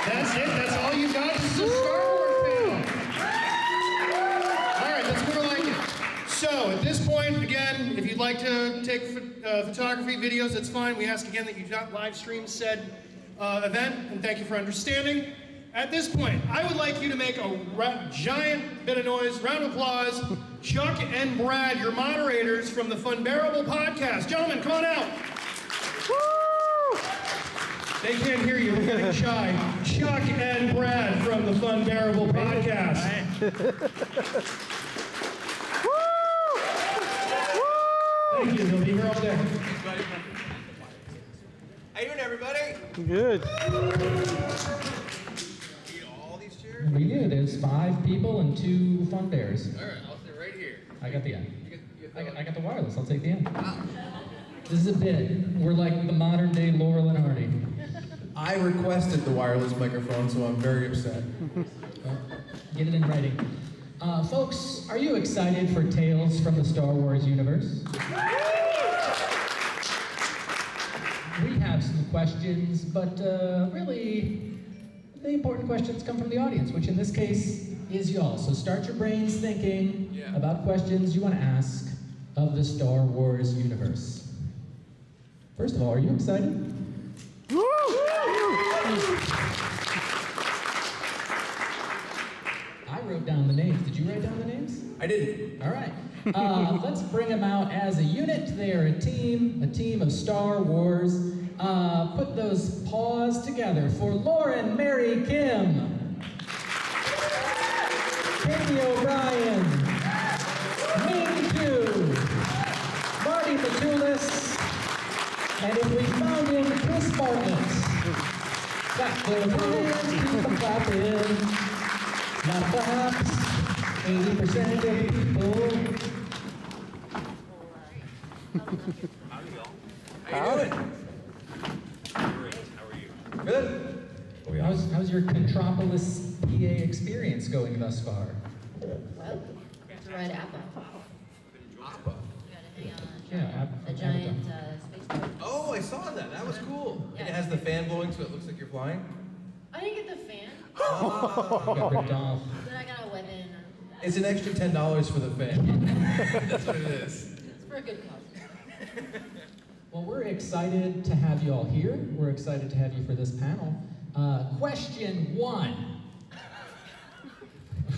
That's it. That's all you got. This is a Star Wars panel. All right, that's more like it. So at this point, again, if you'd like to take photography, videos, that's fine. We ask again that you not live stream said event, and thank you for understanding. At this point, I would like you to make a giant bit of noise, round of applause. Chuck and Brad, your moderators from the Funbearable podcast. Gentlemen, come on out. Woo! They can't hear you, they're getting shy. Chuck and Brad from the Funbearable podcast. Thank you, they'll be here all day. How you doing, everybody? Good. All these chairs? We do. There's 5 people and 2 fun bears. All right, I'll sit right here. I got the end. I got the wireless. I'll take the end. Wow. This is a bit. We're like the modern day Laurel and Hardy. I requested the wireless microphone, so I'm very upset. Get it in writing. Folks, are you excited for Tales from the Star Wars universe? We have some questions, but really, the important questions come from the audience, which in this case is y'all. So start your brains thinking about questions you want to ask of the Star Wars universe. First of all, are you excited? I wrote down the names. Did you write down the names? I didn't. All right. Let's bring them out as a unit. They are a team of Star Wars. Put those paws together for Lauren Mary Kim, Katie O'Brien, Ming Tu, Marty Matulis, and if we found him, Chris Bartlett. Clap those hands, keep them clapping. Not perhaps 80% of people. How you doing? Great. How are you? Good. How's your Contropolis PA experience going thus far? Well, it's a ride Appa. Appa. You gotta hang on Yeah, a giant space boat. Oh, I saw that. That was cool. Yeah. And it has the fan blowing, so it looks like you're flying. I didn't get the fan, Got ripped off. but I got a weapon. It's an extra $10 for the fan. That's what it is. It's for a good cause. Well, we're excited to have you all here. We're excited to have you for this panel. Question 1.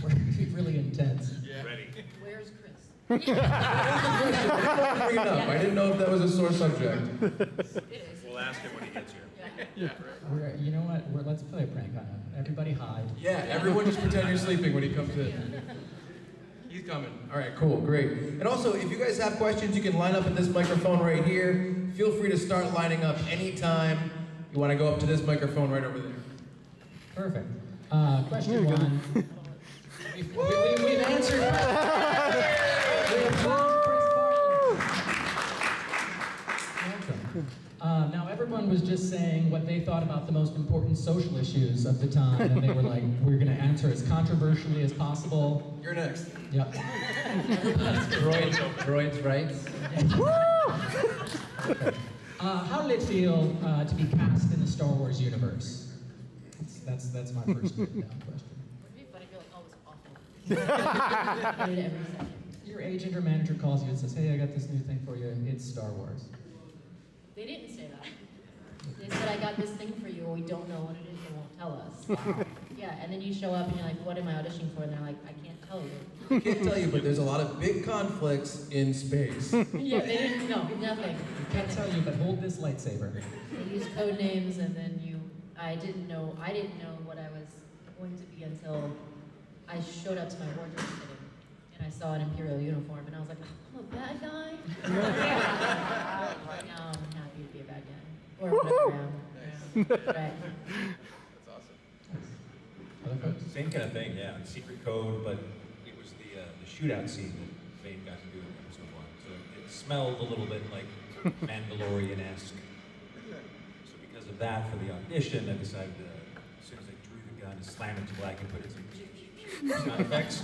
We're going to be really intense. Yeah. Ready. Where's Chris? Bring it up. I didn't know if that was a sore subject. It is. We'll ask him when he gets here. You know what? Let's play a prank on him. Everybody hide. Yeah, everyone just pretend you're sleeping when he comes in. He's coming. All right, cool, great. And also, if you guys have questions, you can line up at this microphone right here. Feel free to start lining up anytime you want to go up to this microphone right over there. Perfect. Question 1. We've answered. Welcome. Now, everyone was just saying what they thought about the most important social issues of the time, and they were like, we're going to answer as controversially as possible. You're next. Yep. Droids' rights. How did it feel to be cast in the Star Wars universe? That's my first written down question. Would it be funny if you're like, oh, it's awful. I did it every second. Your agent or manager calls you and says, hey, I got this new thing for you. It's Star Wars. They didn't say that. They said, I got this thing for you, we don't know what it is, they won't tell us. Yeah, and then you show up and you're like, what am I auditioning for? And they're like, I can't tell you. I can't tell you, but there's a lot of big conflicts in space. Yeah, they didn't know, nothing. I can't tell you, but hold this lightsaber. They use code names, and then I didn't know what I was going to be until I showed up to my wardrobe fitting, and I saw an Imperial uniform, and I was like, I'm a bad guy? Now I'm happy to be a bad guy. Or whatever I am. Right. That's awesome. Other folks? Same kind of thing, yeah. Secret code, but it was the shootout scene that Fane got to do in episode 1. So it smelled a little bit like Mandalorian-esque. So because of that, for the audition, I decided to, as soon as I drew the gun, to slam it to black and put it some sound effects.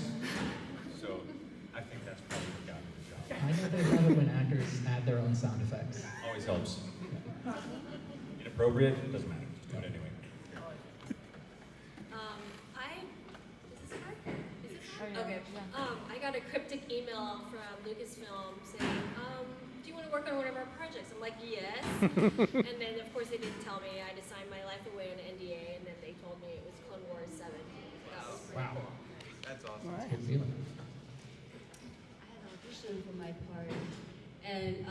So I think that's probably what got me the job. I know they love it when actors add their own sound effects. Always helps. Inappropriate, doesn't matter. Just do it anyway. a cryptic email from Lucasfilm saying, do you want to work on one of our projects? I'm like, yes. And then, of course, they didn't tell me. I had to sign my life away on an NDA, and then they told me it was Clone Wars 7. That was pretty cool. That's awesome. That's a good feeling. I had an audition for my part, and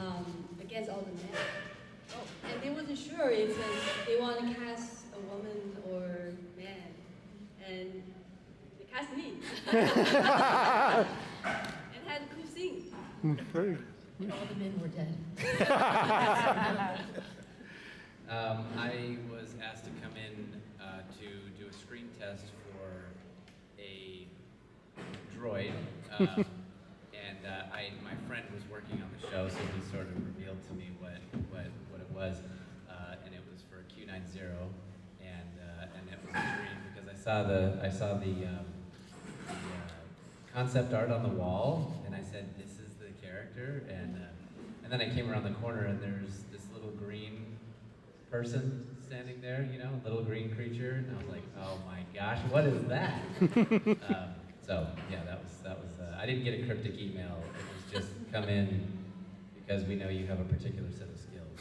against all the men. And they wasn't sure if they want to cast a woman or man, and they cast me. And had a cool scene. And all the men were dead. I was asked to come in to do a screen test for a droid, and my friend was working on the show, so he sort of revealed to me what it was, and it was for Q90, and it was a dream because I saw the concept art on the wall, and I said, "This is the character," and then I came around the corner, and there's this little green person standing there, you know, a little green creature, and I was like, "Oh my gosh, what is that?" So yeah, that was. I didn't get a cryptic email. It was just come in because we know you have a particular set of skills.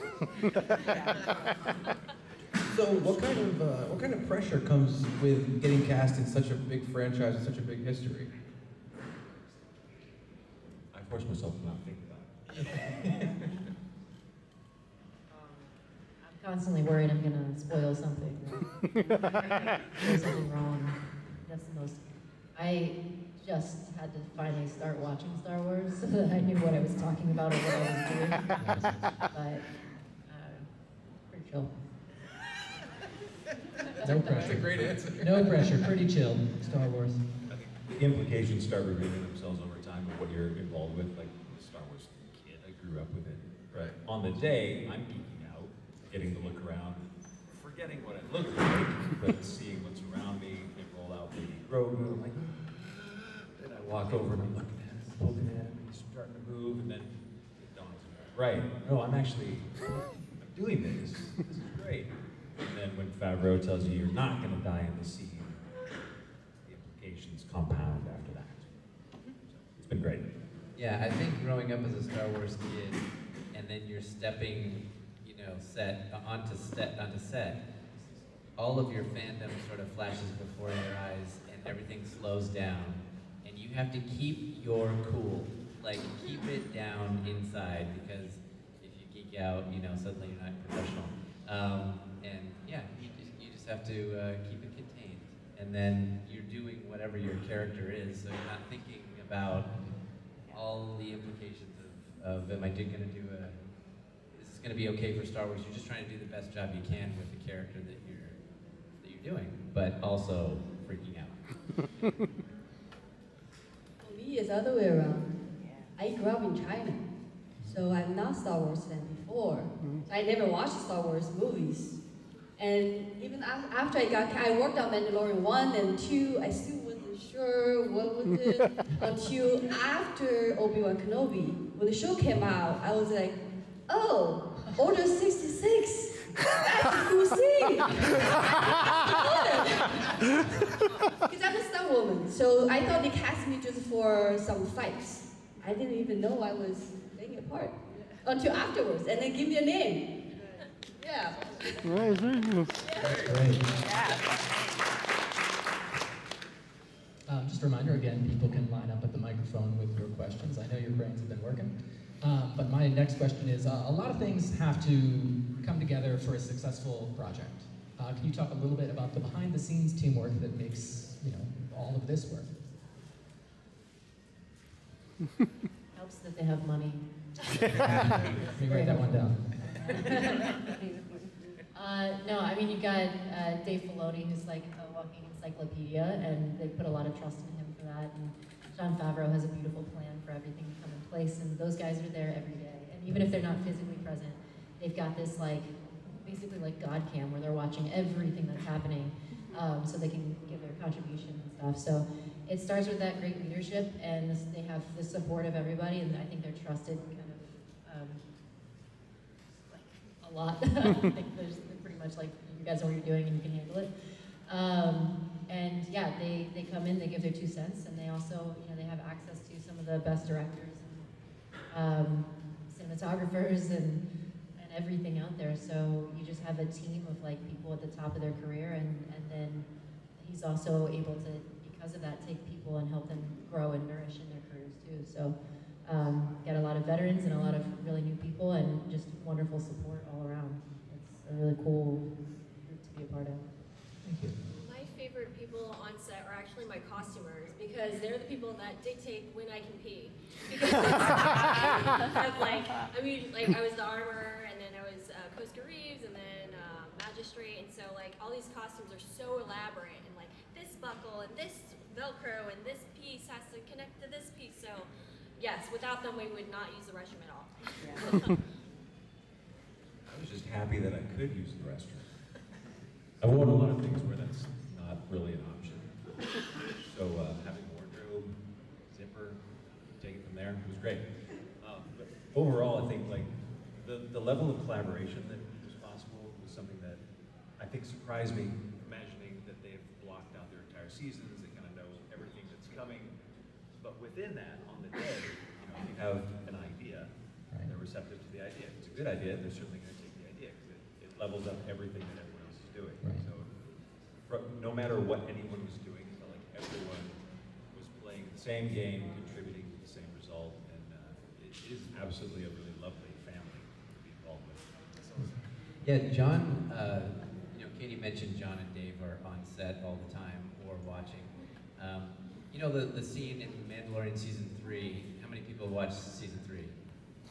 So what kind of pressure comes with getting cast in such a big franchise and such a big history? I forced myself to not think about it. I'm constantly worried I'm gonna spoil something. Do something wrong. That's the most. I just had to finally start watching Star Wars so that I knew what I was talking about or what I was doing. But pretty chill. No pressure. That's a great answer. No pressure. Pretty chill. Star Wars. I think the implications start revealing themselves over time of what you're involved with. Like the Star Wars kid, I grew up with it. Right. On the day, I'm geeking out, getting to look around, forgetting what it looked like, but seeing what's around me. They roll out Baby Grogu. I'm like, then I walk over and I'm looking at him, poking at him, he's starting to move, and then it dawns on me, right? No, I'm doing this. This is great. And then when Favreau tells you you're not going to die in the scene, the implications compound after that. So it's been great. Yeah, I think growing up as a Star Wars kid, and then you're stepping, onto set, all of your fandom sort of flashes before your eyes, and everything slows down, and you have to keep your cool, like keep it down inside, because if you geek out, suddenly you're not professional. And yeah, you just have to keep it contained, and then you're doing whatever your character is, so you're not thinking about all the implications of am I going to do is this going to be okay for Star Wars? You're just trying to do the best job you can with the character that you're doing, but also freaking out. For me, it's the other way around. I grew up in China, so I'm not Star Wars fan before. I never watched Star Wars movies. And even after I worked on Mandalorian 1 and 2, I still wasn't sure what was it until after Obi-Wan Kenobi. When the show came out, I was like, oh, Order 66. That's a cool scene. Because I'm a stunt woman, so I thought they cast me just for some fights. I didn't even know I was playing a part until afterwards, and they give me a name. Yeah. Great. Just a reminder again, people can line up at the microphone with your questions. I know your brains have been working. But my next question is, a lot of things have to come together for a successful project. Can you talk a little bit about the behind-the-scenes teamwork that makes, all of this work? Helps that they have money. Let me write that one down. No, I mean, you've got Dave Filoni, who's like a walking encyclopedia, and they put a lot of trust in him for that. And Jon Favreau has a beautiful plan for everything to come in place, and those guys are there every day. And even if they're not physically present, they've got this basically like God cam, where they're watching everything that's happening, so they can give their contribution and stuff. So it starts with that great leadership, and they have the support of everybody, and I think they're trusted kind of a lot. I think they're pretty much like, you guys know what you're doing and you can handle it. And yeah, they come in, they give their 2 cents, and they also, they have access to some of the best directors and cinematographers and everything out there. So you just have a team of like people at the top of their career, and then he's also able to, because of that, take people and help them grow and nourish in their careers too. So get a lot of veterans and a lot of really new people, and just wonderful support all around. It's a really cool group to be a part of. Thank you. My favorite people on set are actually my costumers, because they're the people that dictate when I can pee. Because I was the armor, and then I was Koska Reeves, and then Magistrate, and so like all these costumes are so elaborate, and like this buckle, and this Velcro, and this piece has to connect to this piece. So yes, without them we would not use the restroom at all. Yeah. I was just happy that I could use the restroom. I've worn a lot of things where that's not really an option. So having a wardrobe, zipper, take it from there, it was great. But overall, I think like the level of collaboration that was possible was something that I think surprised me, imagining that they've blocked out their entire seasons, they kind of know everything that's coming. But within that, on the day, you have an idea, and they're receptive to the idea. If it's a good idea, they're certainly going to take the idea, because it levels up everything that everyone else is doing. Right. So no matter what anyone was doing, it felt like everyone was playing the same game, contributing to the same result, and it is absolutely a really lovely family to be involved with. Yeah, John, Katie mentioned John and Dave are on set all the time or watching. The scene in Mandalorian Season 3, how many people watched Season 3?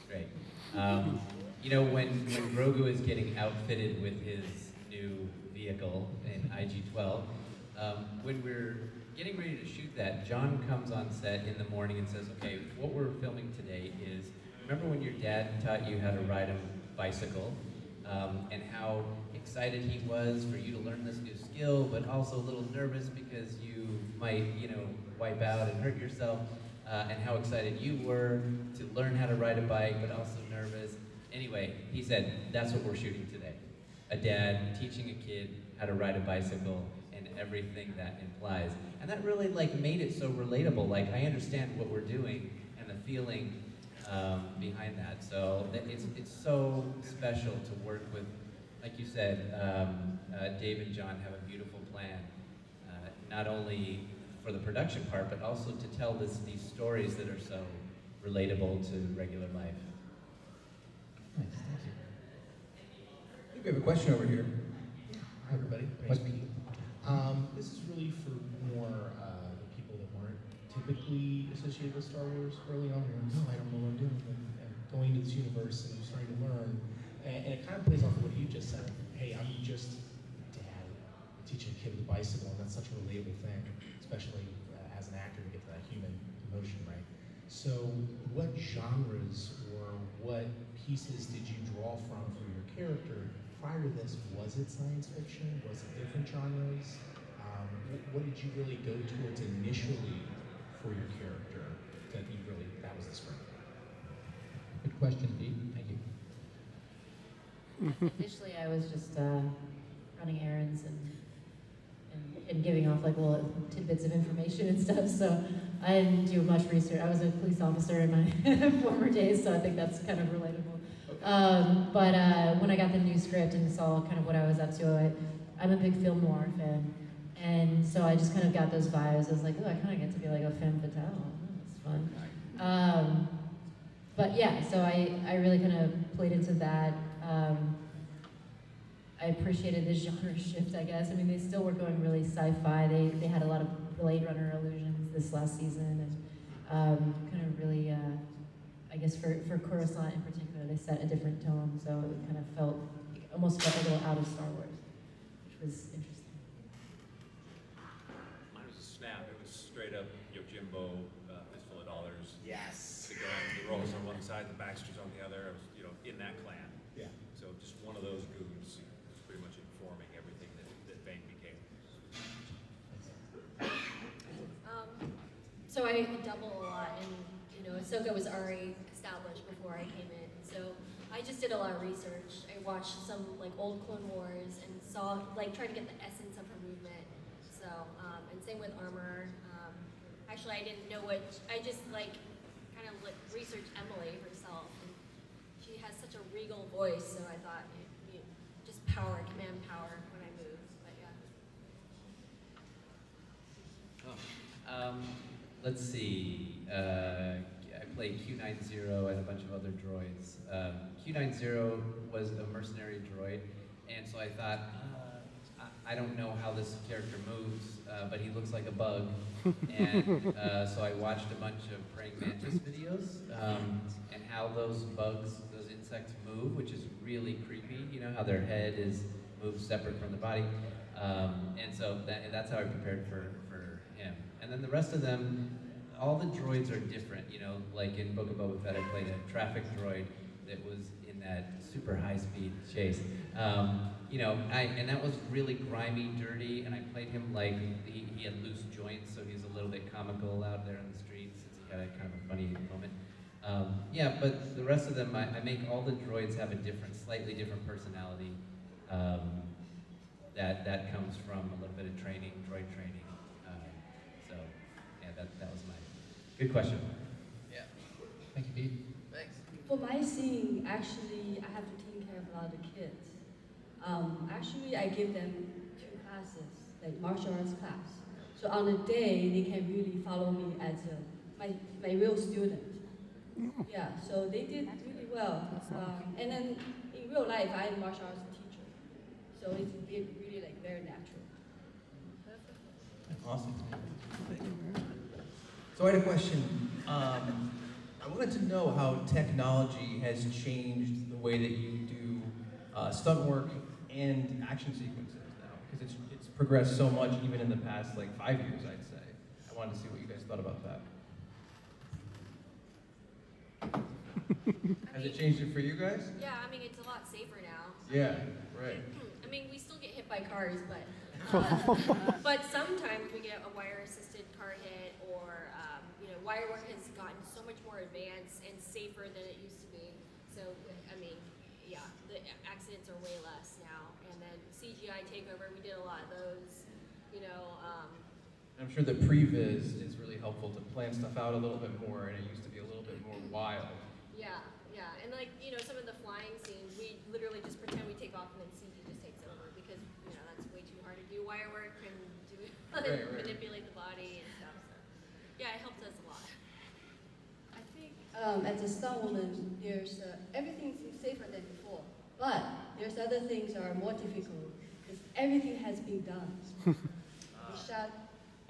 Great. When Grogu is getting outfitted with his new vehicle in IG-12, when we're getting ready to shoot that, John comes on set in the morning and says, okay, what we're filming today is, remember when your dad taught you how to ride a bicycle, and how excited he was for you to learn this new skill, but also a little nervous because you might, wipe out and hurt yourself, and how excited you were to learn how to ride a bike, but also nervous. Anyway, he said, that's what we're shooting today. A dad teaching a kid how to ride a bicycle and everything that implies. And that really made it so relatable. I understand what we're doing and the feeling behind that. So it's so special to work with, like you said, Dave and John have a beautiful plan, not only for the production part, but also to tell these stories that are so relatable to regular life. Nice, thank you. I think we have a question over here. Hi, everybody. My name's Pete. This is really for more the people that weren't typically associated with Star Wars early on. You're like, no, I don't know what I'm doing. And going into this universe and you're starting to learn. And it kind of plays off of what you just said. Hey, I'm just a dad teaching a kid with a bicycle, and that's such a relatable thing, especially as an actor to get to that human emotion, right? So what genres or what pieces did you draw from for your character? Prior to this, was it science fiction? Was it different genres? What did you really go towards initially for your character that was the spring? Good question, Pete. Thank you. Initially, I was just running errands and giving off little tidbits of information and stuff. So I didn't do much research. I was a police officer in my former days, so I think that's kind of relatable. But when I got the new script and saw kind of what I was up to, I'm a big film noir fan, and so I just kind of got those vibes. I was like, oh, I kind of get to be like a femme fatale. Oh, that's fun. But yeah, so I really kind of played into that. I appreciated the genre shift, I guess. I mean, they still were going really sci-fi. They had a lot of Blade Runner allusions this last season, and kind of really, I guess for Coruscant in particular, they set a different tone, so it kind of almost felt a little out of Star Wars, which was interesting. Mine was a snap. It was straight up Yojimbo, fistful of dollars. Yes. The Rolls on one side, the Baxters on the other. I was, in that clan. Yeah. So just one of those goons was pretty much informing everything that Bane became. So I double a lot, and Ahsoka was already established before I came in. So I just did a lot of research. I watched some old Clone Wars and saw tried to get the essence of her movement. So and same with armor. Actually, I didn't know what, I just like kind of researched Emily herself. And she has such a regal voice, so I thought just power, command power when I move. But yeah. Let's see. I played Q90 and a bunch of other droids. Q90 was a mercenary droid, and so I thought, I don't know how this character moves, but he looks like a bug. And so I watched a bunch of praying mantis videos and how those bugs, those insects move, which is really creepy. You know how their head moves separate from the body. And so that's how I prepared for him. And then the rest of them, all the droids are different. You know, like in Book of Boba Fett, I played a traffic droid that was in that super high-speed chase. You know, and that was really grimy, dirty, and I played him like he had loose joints, so he's a little bit comical out there in the streets since he had a kind of a funny moment. Yeah, but the rest of them, I make all the droids have a slightly different personality. That comes from a little bit of training, droid training. So, yeah, that was my good question. Yeah. Thank you, Pete. Thanks. For my scene, actually, I have to take care of a lot of kids. Actually, I give them 2 classes, like martial arts class. So on the day, they can really follow me as my real student. Yeah, so they did really well. And then in real life, I'm a martial arts teacher. So it's really like very natural. Awesome. So I had a question. I wanted to know how technology has changed the way that you do stunt work and action sequences now, because it's progressed so much even in the past like 5 years, I'd say. I wanted to see what you guys thought about that. Has it changed it for you guys? Yeah, I mean, it's a lot safer now. Yeah, right. I mean, we still get hit by cars, but but sometimes we get a wire-assisted car hit, or you know, wire work has gotten so much more advanced and safer than it used to be. So I mean, yeah, the accidents are way less now. And then CGI takeover, we did a lot of those. You know. I'm sure the previs is really helpful to plan stuff out a little bit more, and it used to be a little bit more wild. Yeah, and like, you know, some of the flying scenes, we literally just pretend we take off and then CG just takes over because, you know, that's way too hard to do wire work and do Right. manipulate the body and stuff. So yeah, it helped us a lot. I think as a stunt woman, there's everything seems safer than before, but there's other things that are more difficult because everything has been done. We shot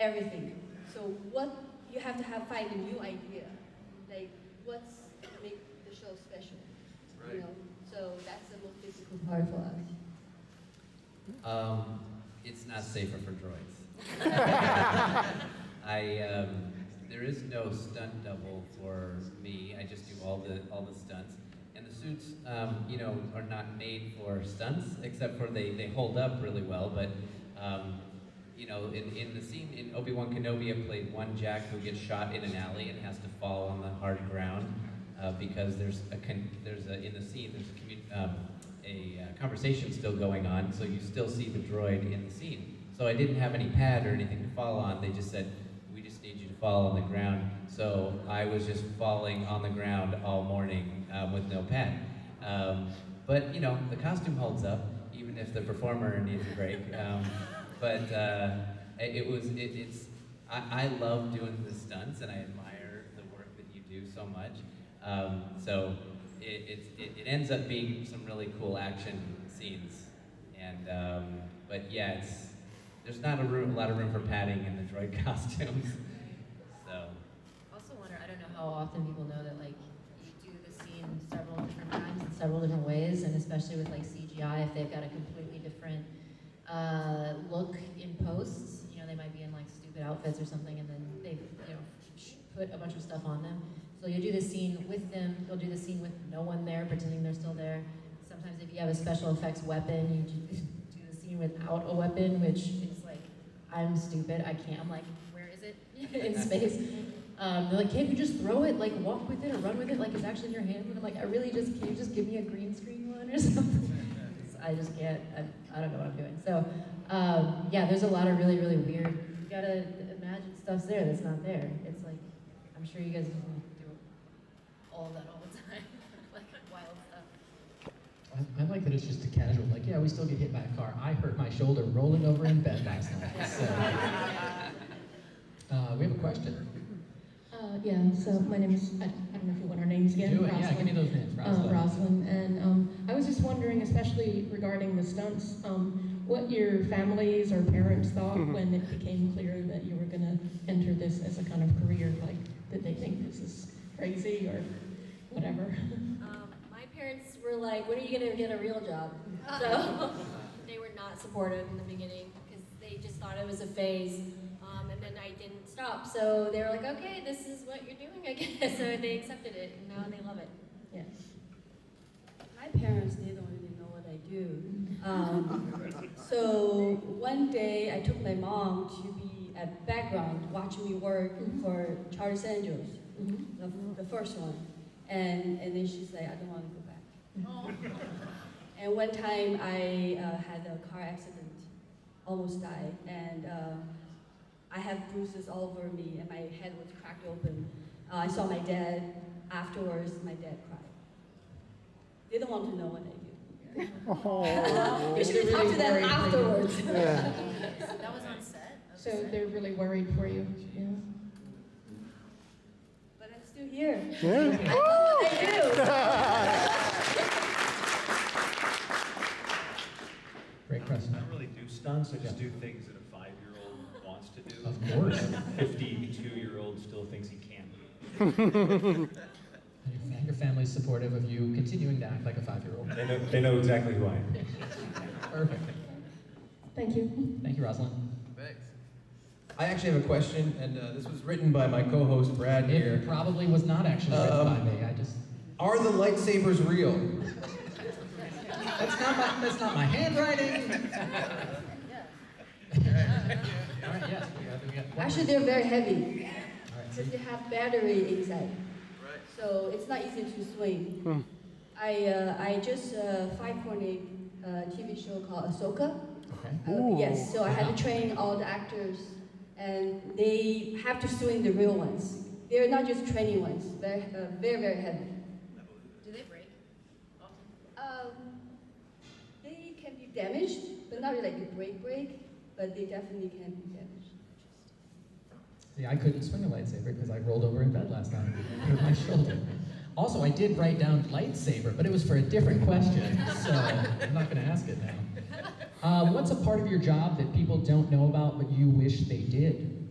everything. So what you have to find a new idea, like what's make the show special, you know? So that's the most difficult part for us. It's not safer for droids. There is no stunt double for me. I just do all the stunts, and the suits, you know, are not made for stunts, except for they hold up really well. But you know, in the scene in Obi-Wan Kenobi, I played one Jack who gets shot in an alley and has to fall on the hard ground because there's a conversation still going on, so you still see the droid in the scene. So I didn't have any pad or anything to fall on. They just said, we just need you to fall on the ground. So I was just falling on the ground all morning with no pad. But you know, the costume holds up, even if the performer needs a break. I love doing the stunts, and I admire the work that you do so much. So it ends up being some really cool action scenes, and but yeah, there's not a lot of room for padding in the droid costumes. So. Also wonder, I don't know how often people know that like you do the scene several different times in several different ways, and especially with like CGI, if they've got a completely different look in posts, you know, they might be in like stupid outfits or something, and then they, you know, put a bunch of stuff on them. So you'll do the scene with them, you'll do the scene with no one there, pretending they're still there. Sometimes if you have a special effects weapon, you do the scene without a weapon, which is like, I'm stupid, I can't, I'm like, where is it in space? They're like, can't you just throw it, like walk with it or run with it like it's actually in your hands? And I'm like, can you just give me a green screen one or something? I just can't, I don't know what I'm doing. So yeah, there's a lot of really, really weird, you gotta imagine stuff's there that's not there. It's like, I'm sure you guys do all that all the time, like wild stuff. I like that it's just a casual, like, yeah, we still get hit by a car. I hurt my shoulder rolling over in bed last night. So, we have a question. Yeah, so my name is, I don't know if you want our names again. Do it, yeah, give me those names, Rosalind. Rosalind, and I was just wondering, especially regarding the stunts, what your families or parents thought when it became clear that you were going to enter this as a kind of career. Like, did they think this is crazy or whatever? My parents were like, when are you going to get a real job? So they were not supportive in the beginning because they just thought it was a phase. And then I didn't stop. So they were like, okay, this is what you're doing, I guess. So they accepted it, and now they love it. Yeah. My parents, they don't really know what I do. So one day I took my mom to be at background, watching me work for Charlie Angels, the first one. And then she's like, I don't want to go back. And one time I had a car accident, almost died, and I have bruises all over me, and my head was cracked open. I saw my dad afterwards. My dad cried. They don't want to know what I do. Oh. You should talk to them afterwards. That was on set? So they're really worried for you. Yeah. But I'm still here. Yeah. Great question. I don't really do stunts. I just do things that a 5-year-old wants to do. Of course. And a 52-year-old still thinks he can. Your family's supportive of you continuing to act like a 5-year-old. They know exactly who I am. Perfect. Thank you. Thank you, Rosalind. Thanks. I actually have a question, and this was written by my co-host Brad here. It probably was not actually written by me. Are the lightsabers real? That's not my handwriting. All right, yes. We got Actually, they're very heavy because they have battery inside. So it's not easy to swing. I just 5.8 TV show called Ahsoka. Okay. Yes, so I had to train all the actors, and they have to swing the real ones. They're not just training ones. They're very, very heavy. Do they break? They can be damaged, but not really like a break, but they definitely can be damaged. See, I couldn't swing a lightsaber because I rolled over in bed last night with my shoulder. Also, I did write down lightsaber, but it was for a different question, so I'm not going to ask it now. What's a part of your job that people don't know about but you wish they did?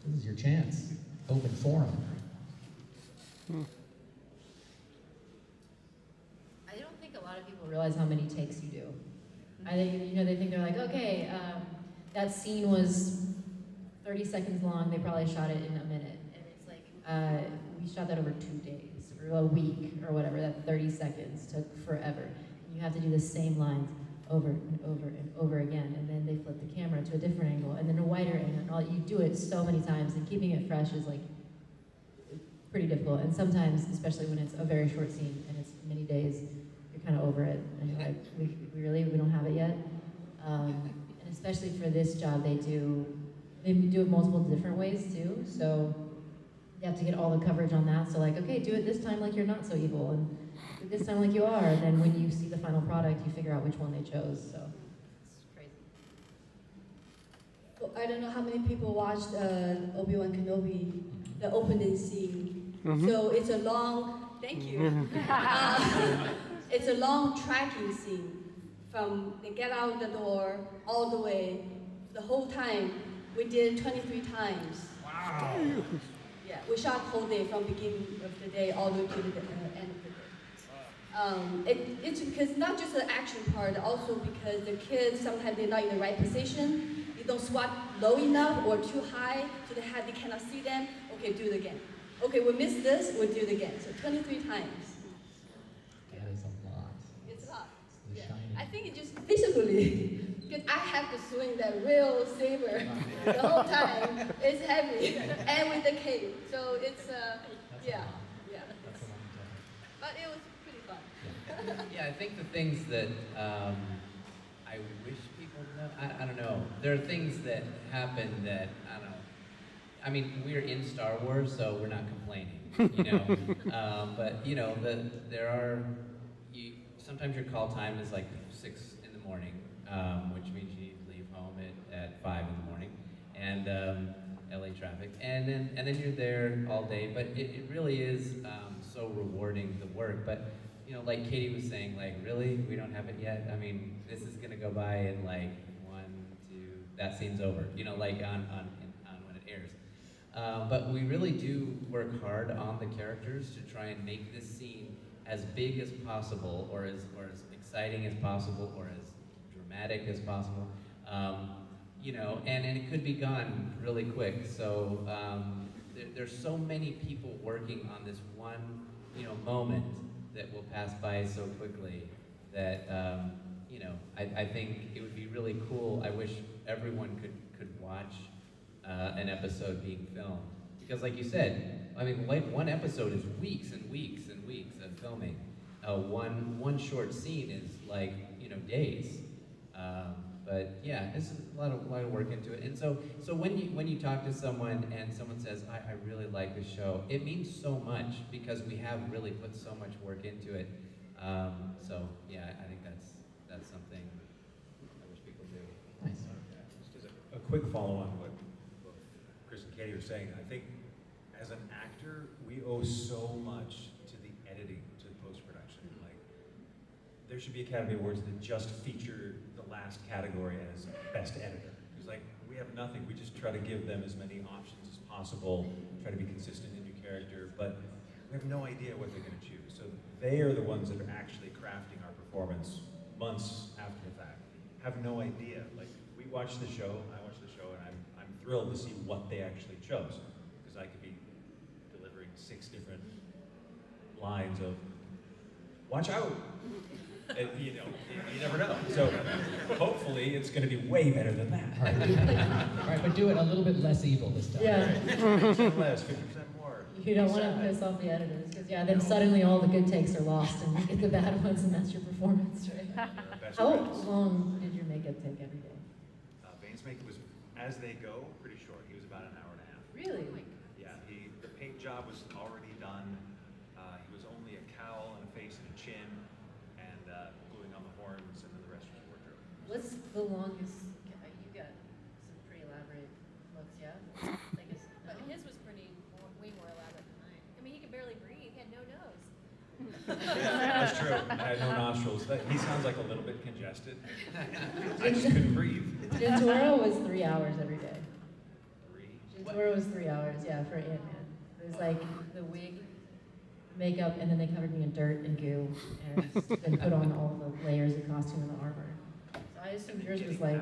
This is your chance. Open forum. I don't think a lot of people realize how many takes you do. I think, they think they're like, okay, that scene was 30 seconds long, they probably shot it in a minute. And it's like, we shot that over 2 days, or a week, or whatever. That 30 seconds took forever. And you have to do the same lines over and over and over again. And then they flip the camera to a different angle, and then a wider angle. And you do it so many times, and keeping it fresh is like pretty difficult. And sometimes, especially when it's a very short scene and it's many days, you're kind of over it. And you're like, we don't have it yet. And especially for this job, they do it multiple different ways too. So you have to get all the coverage on that. So like, okay, do it this time like you're not so evil, and do it this time like you are. And then when you see the final product, you figure out which one they chose. So it's crazy. Well, I don't know how many people watched Obi-Wan Kenobi, the opening scene. So it's a long, thank you. It's a long tracking scene from they get out the door all the way, the whole time. We did 23 times. Wow. Yeah, we shot the whole day from beginning of the day all the way to the end of the day. It's because not just the action part, also because the kids sometimes they're not in the right position. You don't squat low enough or too high, so they cannot see them. Okay, do it again. Okay, we missed this, we'll do it again. So 23 times. That is a lot. It's a lot. The Yeah. shiny. I think it just physically, because I have to swing that real saber the whole time. It's heavy, and with the cape. So it's, yeah. That's a long time. But it was pretty fun. Yeah, I think the things that I wish people know, I don't know. There are things that happen that, I don't know, I mean, we're in Star Wars, so we're not complaining, you know. But you know, there are sometimes your call time is like 6 in the morning, which means you need to leave home at 5 in the morning, and LA traffic, and then you're there all day. But it really is so rewarding, the work. But you know, like Katie was saying, like, really, we don't have it yet. I mean, this is gonna go by in like 1, 2, that scene's over. You know, like on when it airs. But we really do work hard on the characters to try and make this scene as big as possible, or as exciting as possible, or as dramatic as possible. You know, and it could be gone really quick. So there's so many people working on this one, you know, moment that will pass by so quickly that you know, I think it would be really cool. I wish everyone could watch an episode being filmed, because like you said, I mean, like one episode is weeks and weeks and weeks of filming. One short scene is like, you know, days. But yeah, it's a lot of work into it. And so when you talk to someone and someone says, I really like this show, it means so much because we have really put so much work into it. So yeah, I think that's something I wish people do. Nice. Just as a quick follow on what both Chris and Katie were saying, I think as an actor, we owe so much to the editing, to the post-production. Like, there should be Academy Awards that just feature the last category as best editor. Because like, we have nothing. We just try to give them as many options as possible, try to be consistent in new character, but we have no idea what they're going to choose. So they are the ones that are actually crafting our performance months after the fact. Have no idea. Like, we watch the show, I watch the show, and I'm thrilled to see what they actually chose. Because I could be delivering 6 different lines of, watch out! And, you know, you never know. So hopefully it's going to be way better than that. All right, but do it a little bit less evil this time. Yeah. 50% less, 50% more. You don't want to piss off the editors, because yeah, then suddenly all the good takes are lost and you get the bad ones, and that's your performance, right? How long did your makeup take every day? Bane's makeup was, as they go, pretty short. He was about an hour and a half. Really? Yeah, the paint job was already done. He was only a cowl and a face and a chin, and gluing on the horns, and then the rest was wardrobe. What's the longest? You got some pretty elaborate looks, yeah. I guess. But his was way more elaborate than mine. I mean, he could barely breathe. He had no nose. That's true. I had no nostrils. He sounds like a little bit congested. I just couldn't breathe. Gentoro was 3 hours every day. 3? Gentoro was 3 hours, yeah, for Ant-Man. It was like the wig, makeup, and then they covered me in dirt and goo, and then put on all the layers of costume and the armor. So I assumed yours was like,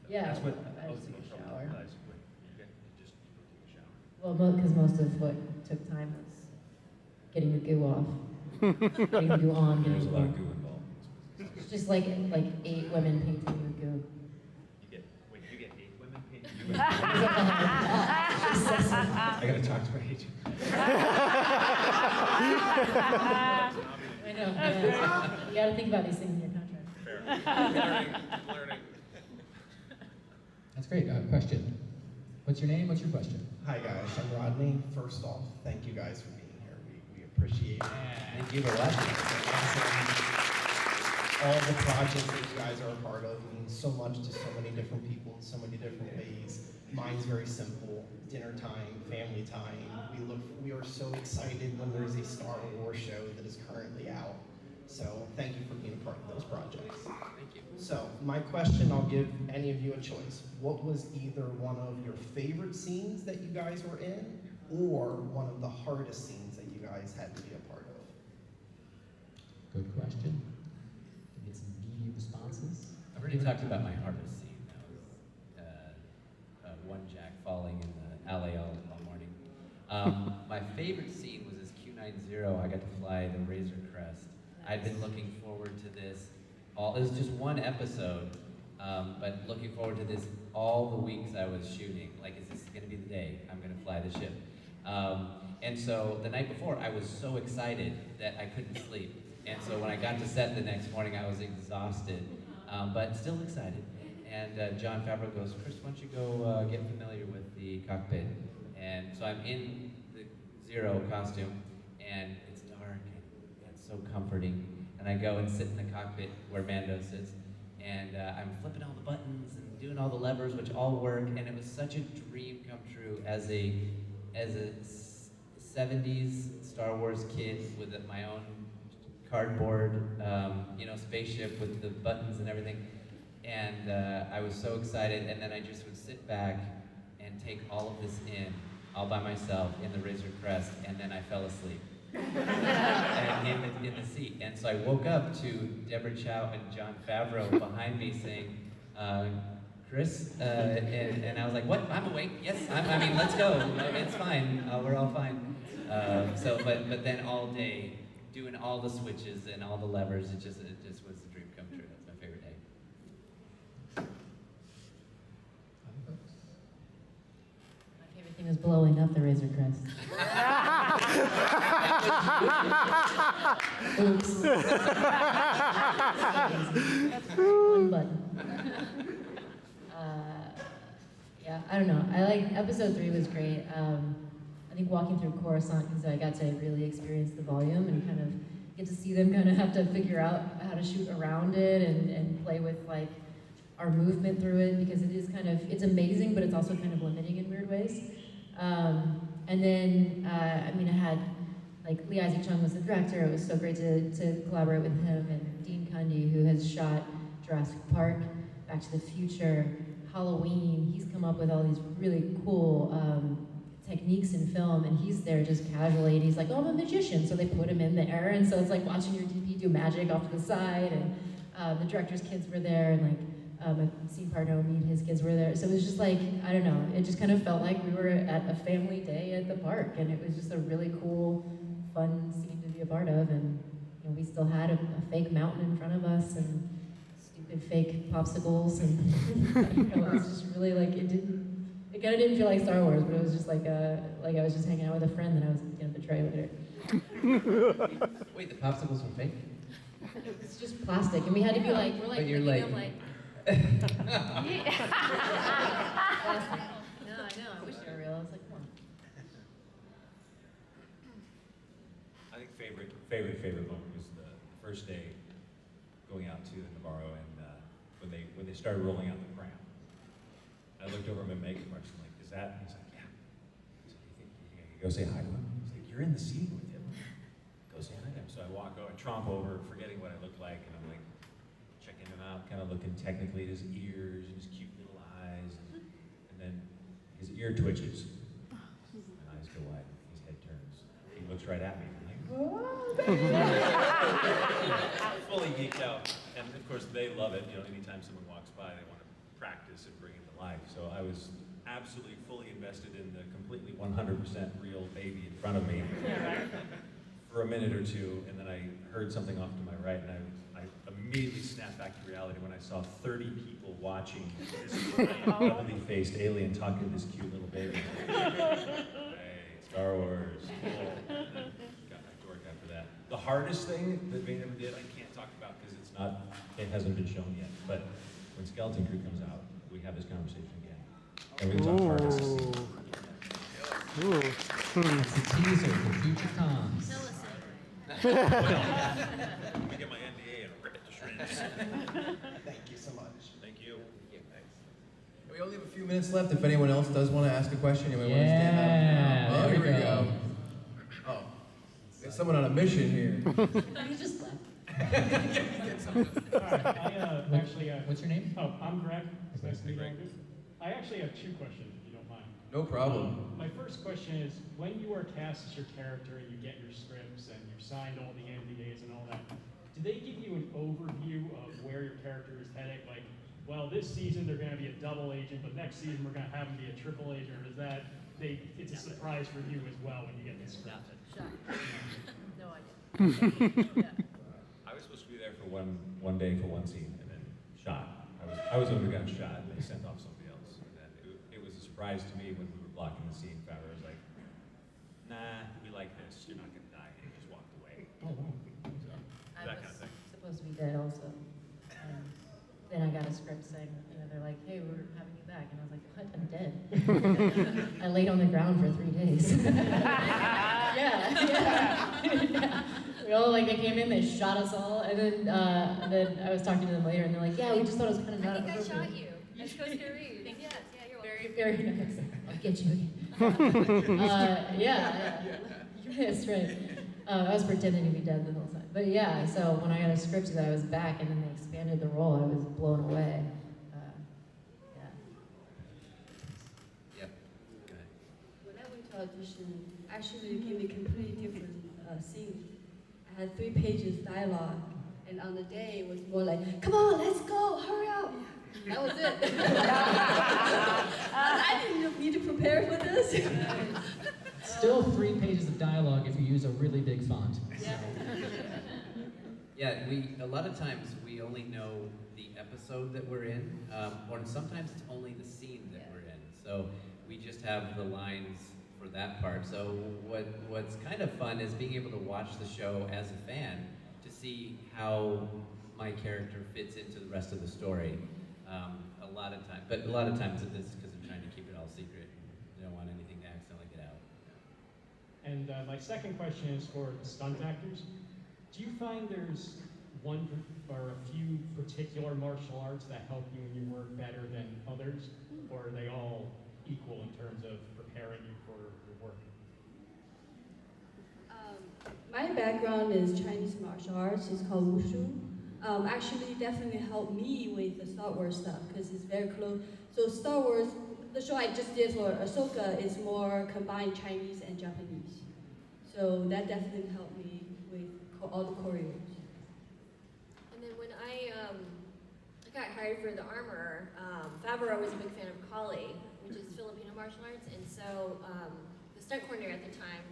yeah, That's what I most just took people a shower. realize when you just take a shower. Well, because most of what took time was getting the goo off, getting the goo on, getting There's a the lot goo of goo off. involved. It's just like 8 women painting with goo. You get 8 women painting you. I gotta talk to my agent. I know. Yeah. You got to think about these things in your contract. Fair. Learning. That's great. Question. What's your name? What's your question? Hi guys, I'm Rodney. First off, thank you guys for being here. We appreciate it. Thank you for watching. All the projects that you guys are a part of mean so much to so many different people in so many different ways. Mine's very simple: dinner time, family time. We are so excited when there's a Star Wars show that is currently out. So thank you for being a part of those projects. Thank you. So my question, I'll give any of you a choice. What was either one of your favorite scenes that you guys were in, or one of the hardest scenes that you guys had to be a part of? Good question. Get some meaty responses. I've already talked about my hardest scene. That was one Jack falling in the alley all morning. My favorite scene was this Q90. I got to fly the Razor Crest. I'd been looking forward to this. It was just one episode, but looking forward to this all the weeks I was shooting. Like, is this going to be the day I'm going to fly the ship? And so the night before, I was so excited that I couldn't sleep. And so when I got to set the next morning, I was exhausted, but still excited. And John Favreau goes, Chris, why don't you go get familiar with the cockpit? And so I'm in the Zero costume, and it's dark, and it's so comforting. And I go and sit in the cockpit where Mando sits, and I'm flipping all the buttons and doing all the levers, which all work. And it was such a dream come true as a 70s Star Wars kid with my own cardboard, spaceship with the buttons and everything. And I was so excited, and then I just would sit back and take all of this in, all by myself in the Razor Crest, and then I fell asleep. And in the seat. And so I woke up to Deborah Chow and John Favreau behind me saying, Chris, and I was like, what? I'm awake. Yes, I mean, let's go. It's fine. We're all fine. But then all day, doing all the switches and all the levers, it just was a dream come true. That's my favorite day. My favorite thing was blowing up the Razor Crest. Oops. One button. Yeah, I don't know. I like episode 3 was great. I think walking through Coruscant, because I got to really experience the volume and kind of get to see them kind of have to figure out how to shoot around it and play with like our movement through it, because it is kind of, it's amazing, but it's also kind of limiting in weird ways. And then, I had, like, Lee Isaac Chung was the director. It was so great to collaborate with him, and Dean Cundy, who has shot Jurassic Park, Back to the Future, Halloween. He's come up with all these really cool techniques in film, and he's there just casually, and he's like, oh, I'm a magician, so they put him in there, and so it's like watching your DP do magic off to the side, and the director's kids were there, and like, my scene partner, his kids were there, so it was just like, I don't know, it just kind of felt like we were at a family day at the park, and it was just a really cool, fun scene to be a part of, and we still had a fake mountain in front of us, and stupid fake popsicles, and it was just really like, it kind of didn't feel like Star Wars, but it was just like I was just hanging out with a friend that I was going to betray later. Wait, the popsicles were fake? It's just plastic, and we had to be like, we're like, but you're looking like, up like, no, I know, I wish they were real. I was like, come on. I think favorite moment was the first day going out to Navarro, and when they started rolling out the pram. I looked over at my makeup artist and like, is that? He's like, yeah. I said, you think you go say hi to him? He's like, you're in the scene with him. Go say hi to him. So I walk over, I tromp over, forgetting what I look like, and I'm like checking him out, kind of looking technically at his ears and his cute little eyes, and then his ear twitches. My eyes go wide, his head turns. He looks right at me. I'm like, fully geeked out. And of course they love it. Anytime someone walks by, they want to practice and bring it to life. So I was absolutely fully invested in the completely 100% real baby in front of me for a minute or two, and then I heard something off to my right, and I immediately snapped back to reality when I saw 30 people watching this ugly-faced alien talking to this cute little baby. Hey, Star Wars. Cool. Got back to work after that. The hardest thing that Vane ever did, I can't talk about because it hasn't been shown yet, but when Skeleton Crew comes out, we have this conversation again. And we can talk hardest scene. It's a teaser for future Toms. Tell us Let me get my NDA and rip it to shreds. Thank you so much. Thank you. We only have a few minutes left. If anyone else does want to ask a question, you might want to stand up. Oh, here we go. Oh, there's someone on a mission here. You just left. Hi, what's your name? Oh, I'm Greg. It's nice to meet Greg. you. I actually have 2 questions, if you don't mind. No problem. My first question is, when you are cast as your character and you get your scripts and you've signed all the NDAs and all that, do they give you an overview of where your character is headed? Like, well, this season they're going to be a double agent, but next season we're going to have them be a triple agent, or is that, it's a surprise for you as well when you get the script? no idea. I was supposed to be there for one day for one scene, and then shot. I was undergun shot, and they sent off somebody else. And then it was a surprise to me when we were blocking the scene. Favreau was like, "Nah, we like this. You're not gonna die." And he just walked away. I That kind was of thing. supposed to be dead also. Then I got a script saying, they're like, hey, we're having you back. And I was like, what? I'm dead. I laid on the ground for 3 days. yeah. We all like, they came in, they shot us all, and then I was talking to them later, and they're like, yeah, we just thought it was kind of not I think I appropriate. shot you. That's Costa Rica. Yes, yeah, you're welcome. Very, very nice. I'll get you again. Yeah. That's right. I was pretending to be dead the whole time. But yeah, so when I got a script that I was back and then they expanded the role, I was blown away. Yeah. Yep. Go ahead. When I went to audition, actually it gave me a completely different scene. I had 3 pages dialogue, and on the day it was more like, come on, let's go, hurry up. That was it. I didn't need to prepare for this. Still 3 pages of dialogue if you use a really big font. Yeah, a lot of times we only know the episode that we're in, or sometimes it's only the scene that we're in. So we just have the lines for that part. So what's kind of fun is being able to watch the show as a fan to see how my character fits into the rest of the story. A lot of times it's because I'm trying to keep it all secret. I don't want anything to accidentally get out. And my second question is for the stunt actors. Do you find there's one or a few particular martial arts that help you in your work better than others? Or are they all equal in terms of preparing you for your work? My background is Chinese martial arts. It's called Wushu. Actually, definitely helped me with the Star Wars stuff because it's very close. So Star Wars, the show I just did for Ahsoka is more combined Chinese and Japanese. So that definitely helped me with all the choreos. And then when I got hired for the armor, Favreau was a big fan of Kali, which is Filipino martial arts, and so the stunt coordinator at the time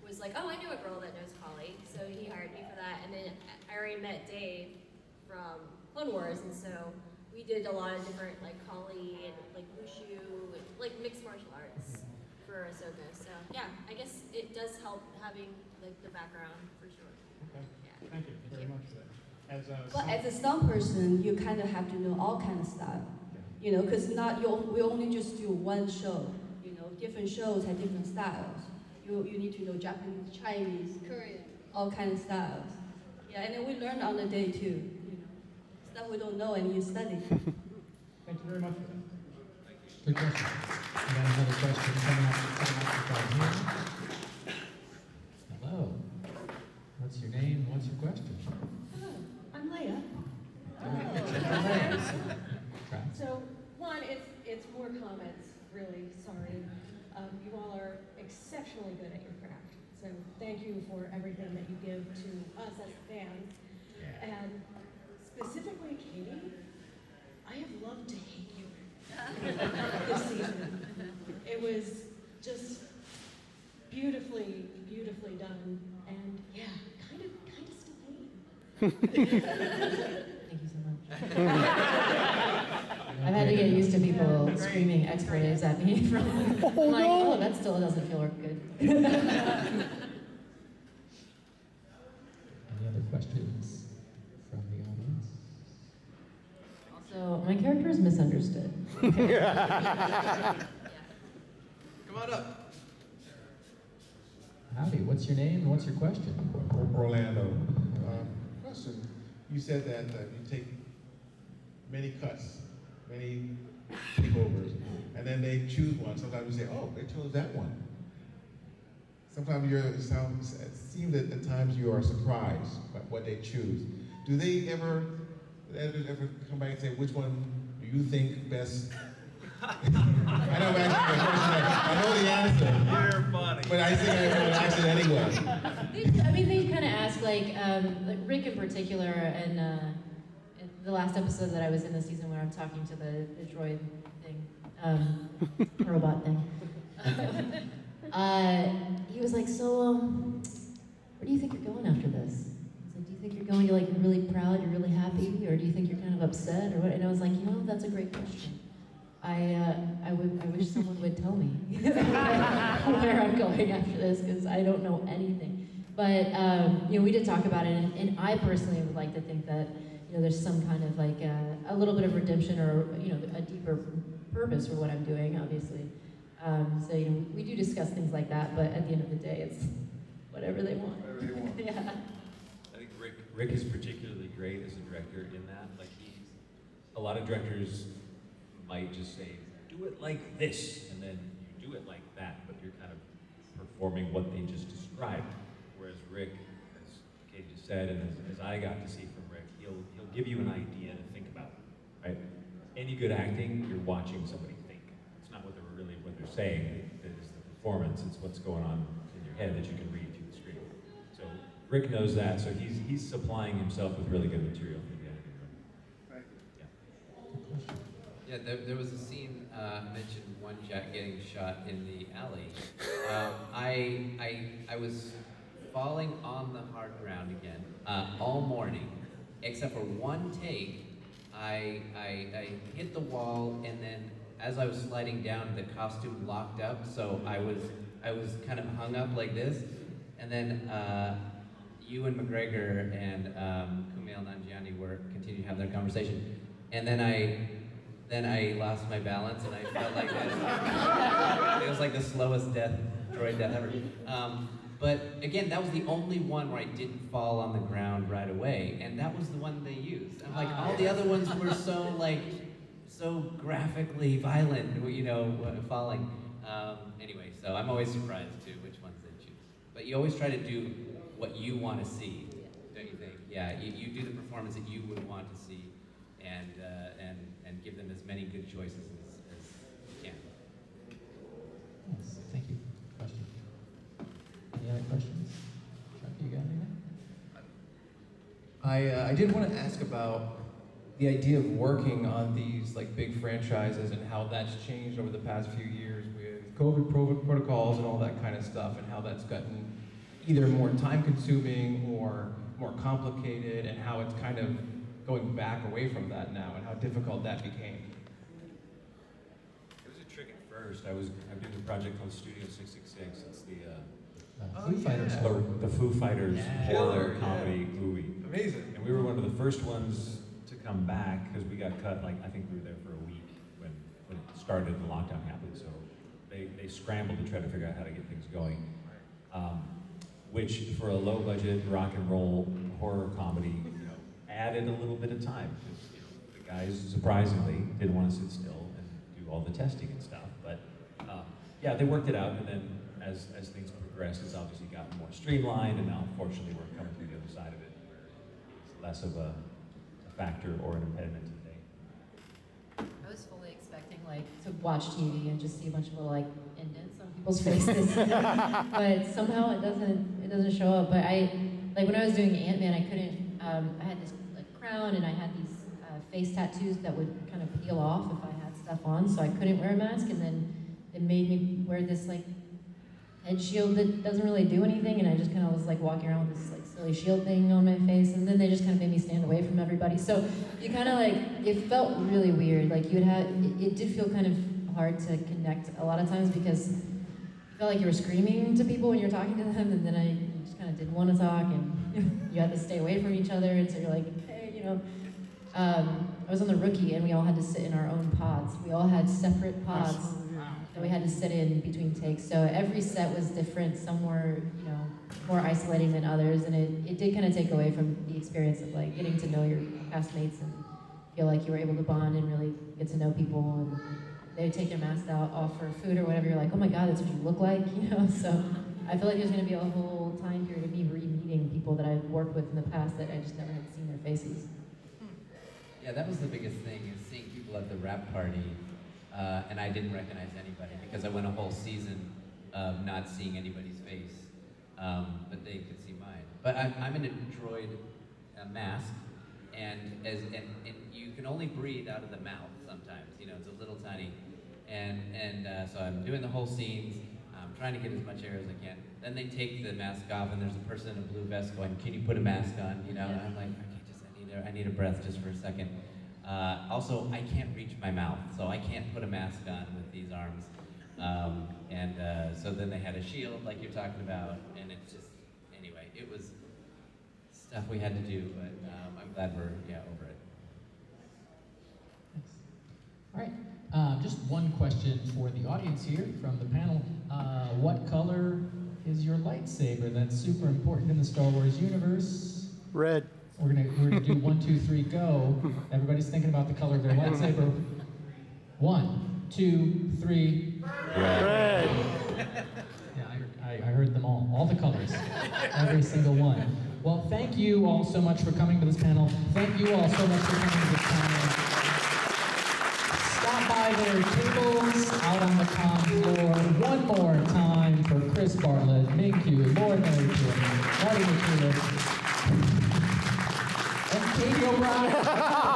was like, oh, I know a girl that knows Kali, so he hired me for that. And then I already met Dave from Clone Wars, and so we did a lot of different like Kali and like Wushu, and, like mixed martial arts for Ahsoka. So yeah, I guess it does help having like the background for sure. Okay. Yeah. Thank you very much for that. Well, as a stunt person, you kind of have to know all kind of stuff, you know, because we only just do one show. You know, different shows have different styles. You need to know Japanese, Chinese, Korean, all kind of styles. Yeah, and then we learn on the day too. You know, stuff we don't know and you study. Thank you very much for that. Good question. We got another question coming up here. Hello. What's your name? What's your question? Hello, I'm Leia. So, one, it's more comments, really, sorry. You all are exceptionally good at your craft. So thank you for everything that you give to us as fans. And specifically, Katie, I have loved to hate you this season. It was just beautifully, beautifully done. And yeah, kind of still hate you. Thank you so much. I've had to get used to people screaming expletives at me from I'm like, oh, that still doesn't feel good. Any other questions from the audience? Also, my character is misunderstood. Come on up. Howdy, what's your name and what's your question? Orlando. Question. You said that you take many cuts, many takeovers, and then they choose one. Sometimes you say, oh, they chose that one. Sometimes it seems that at times you are surprised by what they choose. Do they ever come back and say, which one do you think best? I know I'm asking the question. I know the answer. You're funny. But I think I'm going to ask it anyway. They kind of ask, like Rick in particular, and in the last episode that I was in this season where I'm talking to the droid thing, robot thing. He was like, so, where do you think you're going after this? I was like, do you think you're going, you're really proud, you're really happy, or do you think you're kind of upset, or what? And I was like, that's a great question. I wish someone would tell me where I'm going after this, because I don't know anything. But we did talk about it, and I personally would like to think that you know, there's some kind of like a little bit of redemption or, you know, a deeper purpose for what I'm doing, obviously. So, you know, we do discuss things like that, but at the end of the day, it's whatever they want. Whatever they want. Yeah. I think Rick is particularly great as a director in that. Like a lot of directors might just say, do it like this, and then you do it like that, but you're kind of performing what they just described. Whereas Rick, as Kate just said, and as I got to see from Rick, he'll give you an idea to think about, right? Any good acting, you're watching somebody think. It's not what they're saying, it is the performance, it's what's going on in your head that you can read through the screen. So Rick knows that, so he's supplying himself with really good material for the editing room. Right. Yeah, there was a scene mentioned one Jack getting shot in the alley. I was falling on the hard ground again all morning, except for one take. I hit the wall, and then as I was sliding down, the costume locked up, so I was kind of hung up like this, and then Ewan McGregor and Kumail Nanjiani continued to have their conversation, and then I lost my balance and I felt like this. It was like the slowest droid death ever. But again, that was the only one where I didn't fall on the ground right away, and that was the one they used. I'm like, all the other ones were so graphically violent, you know, falling. Anyway, so I'm always surprised too which ones they choose. But you always try to do what you want to see, don't you think? Yeah, you do the performance that you would want to see, and give them as many good choices as you can. Yes, thank you. Question. Any other questions? Chuck, you got anything? I did want to ask about the idea of working on these like big franchises and how that's changed over the past few years with COVID protocols and all that kind of stuff, and how that's gotten either more time consuming or more complicated, and how it's kind of going back away from that now, and how difficult that became. It was a trick at first. I'm doing a project called Studio 666. It's Foo Fighters. the Foo Fighters horror comedy movie. Amazing. And we were one of the first ones to come back because we got cut. Like I think we were there for a week when it started, the lockdown happened. So they scrambled to try to figure out how to get things going. Which for a low budget rock and roll horror comedy, added a little bit of time because the guys surprisingly didn't want to sit still and do all the testing and stuff. But yeah, they worked it out, and then as things progressed, it's obviously gotten more streamlined, and now fortunately we're coming through the other side of it. It's less of a factor or an impediment today. I was fully expecting like to watch TV and just see a bunch of little like indents on people's faces, but somehow it doesn't show up. But when I was doing Ant-Man, I couldn't. I had this like crown, and I had these face tattoos that would kind of peel off if I had stuff on, so I couldn't wear a mask. And then it made me wear this like head shield that doesn't really do anything, and I just kind of was like walking around with this like silly shield thing on my face, and then they just kind of made me stand away from everybody. So you kind of like, it felt really weird. Like it did feel kind of hard to connect a lot of times because you felt like you were screaming to people when you were talking to them, and then I just kind of didn't want to talk, and you had to stay away from each other, and so you're like, hey, you know. I was on The Rookie, and we all had to sit in our own pods. We all had separate pods that we had to sit in between takes. So every set was different. Some were, more isolating than others, and it did kind of take away from the experience of like getting to know your castmates and feel like you were able to bond and really get to know people. And they would take their masks off for food or whatever. You're like, oh my God, that's what you look like, So I feel like there's going to be a whole time period of me re-meeting people that I've worked with in the past that I just never had seen their faces. Yeah, that was the biggest thing, is seeing people at the wrap party, and I didn't recognize anybody because I went a whole season of not seeing anybody's face, but they could see mine. But I'm in a droid mask, and you can only breathe out of the mouth sometimes. It's a little tiny, and so I'm doing the whole scenes. I'm trying to get as much air as I can. Then they take the mask off, and there's a person in a blue vest going, "Can you put a mask on?" And I'm like, I need a breath just for a second. Also, I can't reach my mouth, so I can't put a mask on with these arms. So then they had a shield, like you're talking about, and it's just, anyway, it was stuff we had to do, but I'm glad we're over it. All right. Just one question for the audience here from the panel. What color is your lightsaber? That's super important in the Star Wars universe. Red. We're gonna do 1, 2, 3, go. Everybody's thinking about the color of their lightsaber. 1, 2, 3. Red. Yeah, I heard them all the colors, every single one. Well, thank you all so much for coming to this panel. Thank you all so much for coming to this panel. Stop by their tables out on the con floor one more time for Chris Bartlett, Ming Q, Lord Mary Kim, Marty McCullough, and Katie O'Brien.